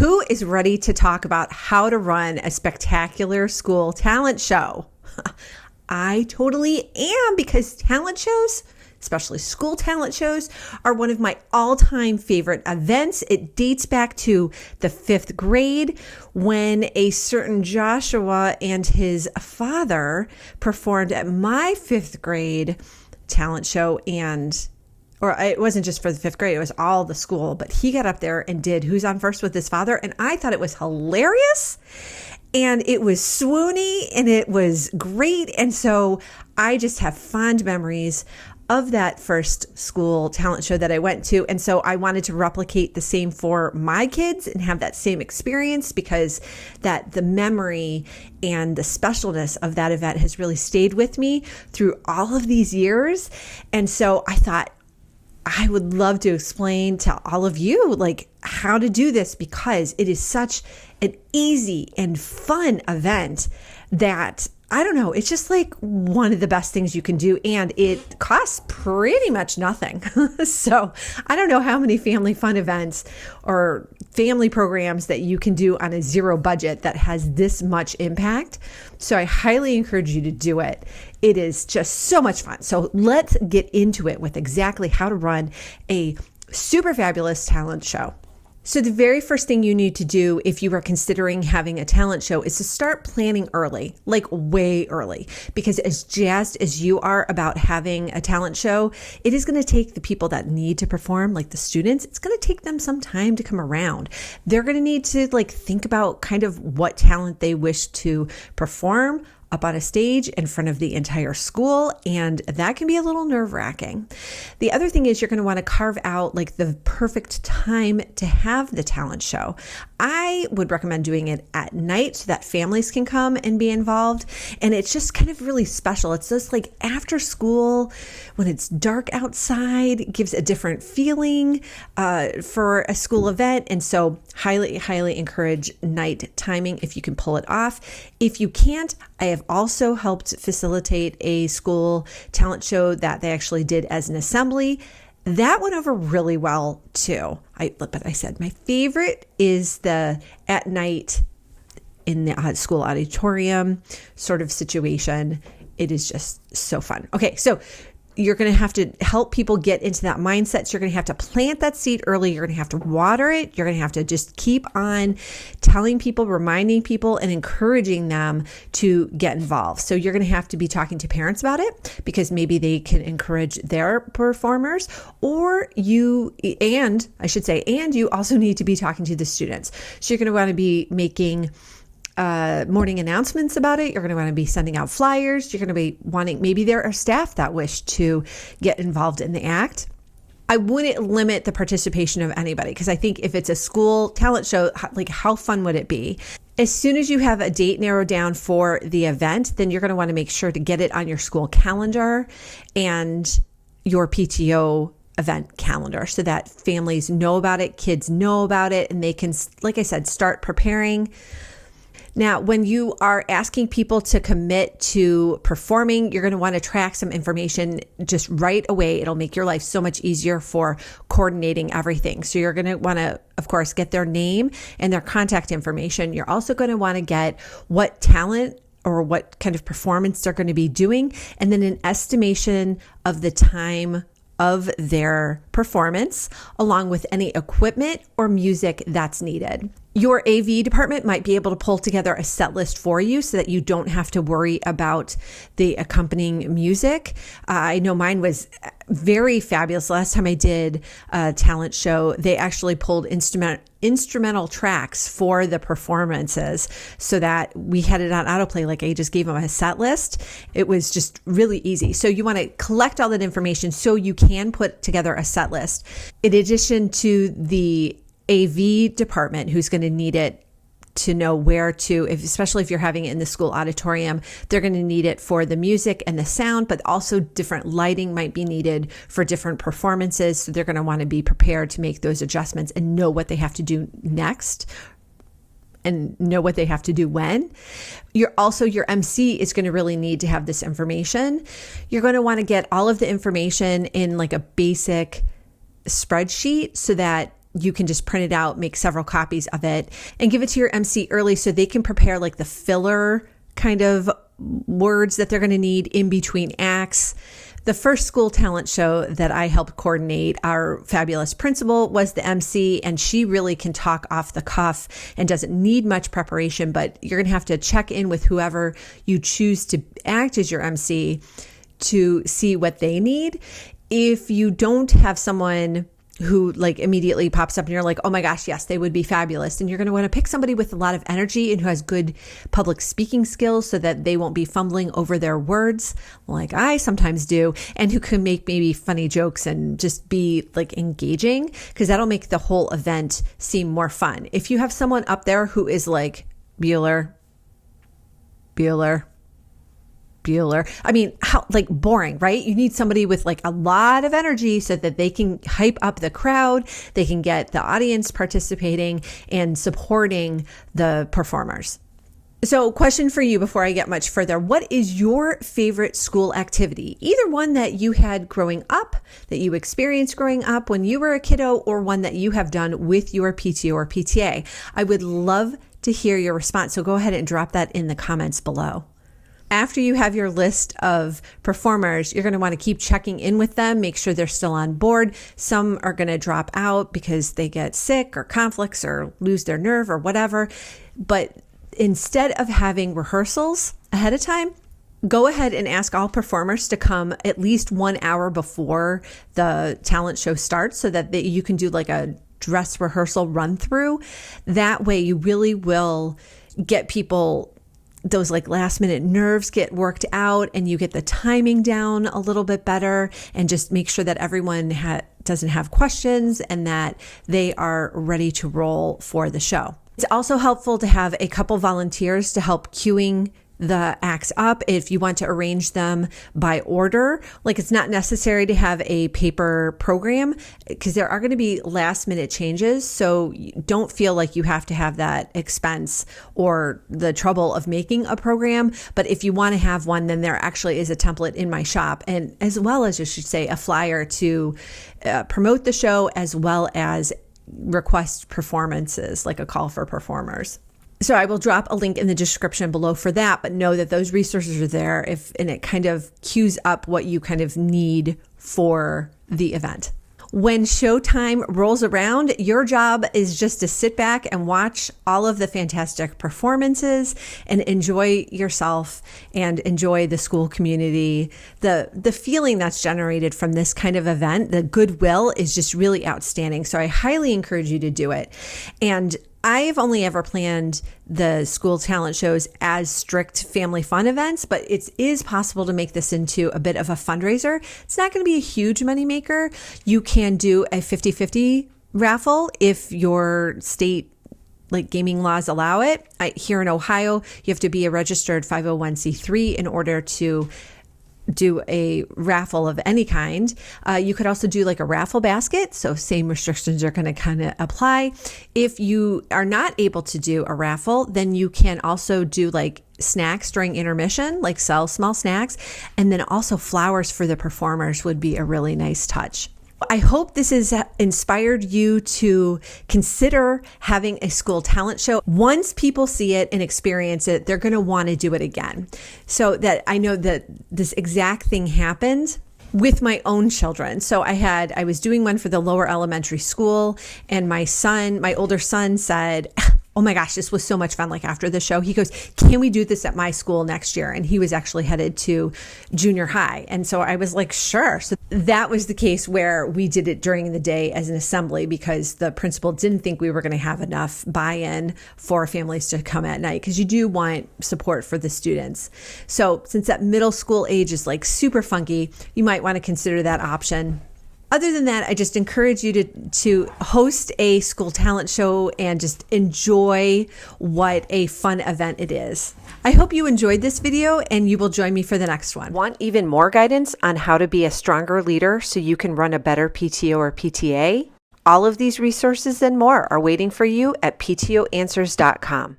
Who is ready to talk about how to run a spectacular school talent show? I totally am, because talent shows, especially school talent shows, are one of my all-time favorite events. It dates back to the 5th grade when a certain Joshua and his father performed at my 5th grade talent show, or it wasn't just for the 5th grade, it was all the school, but he got up there and did Who's on First with his father, and I thought it was hilarious, and it was swoony, and it was great, and so I just have fond memories of that first school talent show that I went to, and so I wanted to replicate the same for my kids and have that same experience, because the memory and the specialness of that event has really stayed with me through all of these years, and so I thought, I would love to explain to all of you how to do this, because it is such an easy and fun event that, I don't know, it's just one of the best things you can do, and it costs pretty much nothing. So I don't know how many family fun events or family programs that you can do on a zero budget that has this much impact. So I highly encourage you to do it. It is just so much fun. So let's get into it with exactly how to run a super fabulous talent show. So the very first thing you need to do if you are considering having a talent show is to start planning early, way early, because as jazzed as you are about having a talent show, it is going to take the people that need to perform, like the students, it's going to take them some time to come around. They're going to need to think about kind of what talent they wish to perform up on a stage in front of the entire school, and that can be a little nerve-wracking. The other thing is you're going to want to carve out the perfect time to have the talent show. I would recommend doing it at night so that families can come and be involved, and it's just kind of really special. It's just after school when it's dark outside. It gives a different feeling for a school event, and so highly encourage night timing if you can pull it off. If you can't, I have also helped facilitate a school talent show that they actually did as an assembly. That went over really well too. But I said my favorite is the at night in the school auditorium sort of situation. It is just so fun. Okay, so you're going to have to help people get into that mindset. So you're going to have to plant that seed early. You're going to have to water it. You're going to have to just keep on telling people, reminding people, and encouraging them to get involved. So you're going to have to be talking to parents about it, because maybe they can encourage their performers, and you also need to be talking to the students. So you're going to want to be making morning announcements about it. You're going to want to be sending out flyers. You're going to be wanting, maybe there are staff that wish to get involved in the act. I wouldn't limit the participation of anybody, because I think if it's a school talent show, how fun would it be? As soon as you have a date narrowed down for the event, then you're going to want to make sure to get it on your school calendar and your PTO event calendar, so that families know about it, kids know about it, and they can, like I said, start preparing. Now, when you are asking people to commit to performing, you're going to want to track some information just right away. It'll make your life so much easier for coordinating everything. So you're going to want to, of course, get their name and their contact information. You're also going to want to get what talent or what kind of performance they're going to be doing, and then an estimation of the time of their performance, along with any equipment or music that's needed. Your AV department might be able to pull together a set list for you so that you don't have to worry about the accompanying music. I know mine was very fabulous. Last time I did a talent show, they actually pulled instrumental tracks for the performances so that we had it on autoplay. I just gave them a set list. It was just really easy. So you want to collect all that information so you can put together a set list. In addition to the AV department, who's going to need it to know where to, especially if you're having it in the school auditorium, they're going to need it for the music and the sound, but also different lighting might be needed for different performances. So they're going to want to be prepared to make those adjustments and know what they have to do next and know what they have to do when. Your MC is going to really need to have this information. You're going to want to get all of the information in a basic spreadsheet so that you can just print it out, make several copies of it, and give it to your MC early so they can prepare like the filler kind of words that they're going to need in between acts. The first school talent show that I helped coordinate, our fabulous principal was the MC, and she really can talk off the cuff and doesn't need much preparation, but you're going to have to check in with whoever you choose to act as your MC to see what they need. If you don't have someone who like immediately pops up and you're like, oh my gosh, yes, they would be fabulous. And you're going to want to pick somebody with a lot of energy and who has good public speaking skills so that they won't be fumbling over their words like I sometimes do, and who can make maybe funny jokes and just be like engaging, because that'll make the whole event seem more fun. If you have someone up there who is like Bueller, I mean, how like boring, right? You need somebody with like a lot of energy so that they can hype up the crowd, they can get the audience participating and supporting the performers. So, question for you before I get much further. What is your favorite school activity? Either one that you had growing up, that you experienced growing up when you were a kiddo, or one that you have done with your PTO or PTA. I would love to hear your response. So go ahead and drop that in the comments below. After you have your list of performers, you're going to want to keep checking in with them, make sure they're still on board. Some are going to drop out because they get sick or conflicts or lose their nerve or whatever. But instead of having rehearsals ahead of time, go ahead and ask all performers to come at least 1 hour before the talent show starts so that you can do like a dress rehearsal run through. That way you really will get people, those like last minute nerves get worked out, and you get the timing down a little bit better, and just make sure that everyone doesn't have questions and that they are ready to roll for the show. It's also helpful to have a couple volunteers to help queuing the acts up if you want to arrange them by order. Like, it's not necessary to have a paper program because there are going to be last minute changes. So don't feel like you have to have that expense or the trouble of making a program. But if you want to have one, then there actually is a template in my shop, and as well as, you should say, a flyer to promote the show, as well as request performances, like a call for performers. So I will drop a link in the description below for that, but know that those resources are there and it kind of queues up what you kind of need for the event. When showtime rolls around, your job is just to sit back and watch all of the fantastic performances and enjoy yourself and enjoy the school community. The feeling that's generated from this kind of event, the goodwill, is just really outstanding. So I highly encourage you to do it. And I've only ever planned the school talent shows as strict family fun events, but it is possible to make this into a bit of a fundraiser. It's not going to be a huge moneymaker. You can do a 50-50 raffle if your state like gaming laws allow it. Here in Ohio, you have to be a registered 501c3 in order to do a raffle of any kind. You could also do like a raffle basket. So same restrictions are going to kind of apply. If you are not able to do a raffle, then you can also do like snacks during intermission, like sell small snacks. And then also flowers for the performers would be a really nice touch. I hope this has inspired you to consider having a school talent show. Once people see it and experience it, they're going to want to do it again. So that I know that this exact thing happened with my own children. So I was doing one for the lower elementary school, and my older son said, oh my gosh, this was so much fun. Like after the show, he goes, can we do this at my school next year? And he was actually headed to junior high. And so I was like, sure. So that was the case where we did it during the day as an assembly, because the principal didn't think we were going to have enough buy-in for families to come at night, because you do want support for the students. So since that middle school age is like super funky, you might want to consider that option. Other than that, I just encourage you to host a school talent show and just enjoy what a fun event it is. I hope you enjoyed this video and you will join me for the next one. Want even more guidance on how to be a stronger leader so you can run a better PTO or PTA? All of these resources and more are waiting for you at ptoanswers.com.